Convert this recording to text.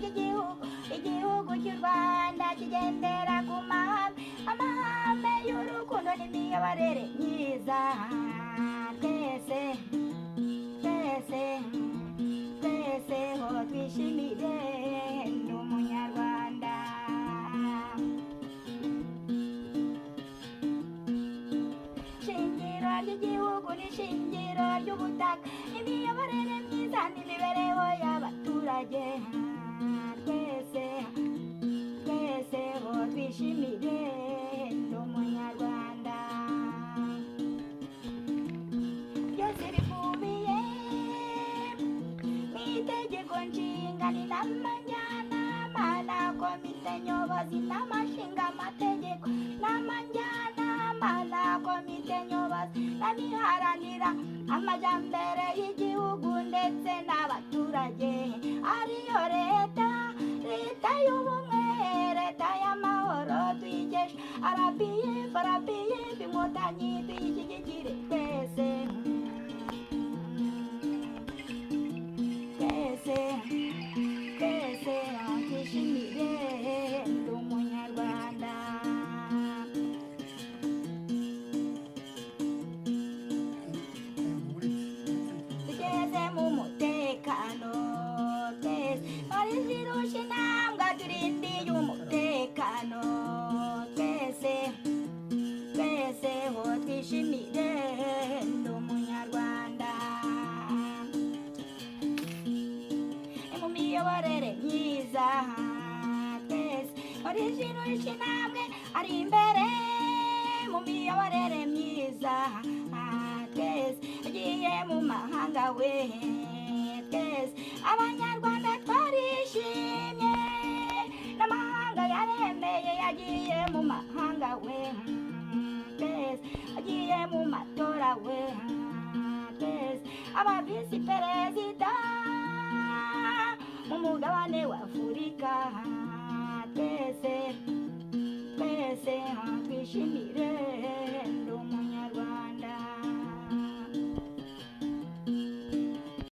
igihugu cy'u Rwanda kigendera ku amahame y'urukundo n'imiyoborere myiza. Twese ho twishimire ndi umunyarwanda. Shingiro ry'igihugu n'ishingiro ry'ubutaka, imiyoborere myiza n'imibereho y'abaturage. Twese ho twishimire ndi umunyarwanda. Byose bikubiye mu itegeko nshinga n'inama njyanama na komite nyobozi n'amashinga amategeko, inama njyanama na komite nyobozi n'abiharanira amajyambere y'igihugu ndetse n'abaturage, ariyo leta y'ubumwe, leta y'amahoro tuyigesha. RPF inkotanyi tuyishyigikire twese. Twishimire ndi umunyarwanda. Tugeze mu mutekano, twese intambwe turindiye umutekano. Twese ho twishimire ndi umunyarwanda. Mu miyoborere myiza twese turizirushya intambwe ari imbere. Mu miyoborere myiza twese tugiye mu mahanga we. Twese abanyarwanda twarishimye, n'amahanga yaremeye yagiye mu mahanga we. Twese agiye mu matora we. Twese aba visi perezida mu mugabane wa Afurika. Twese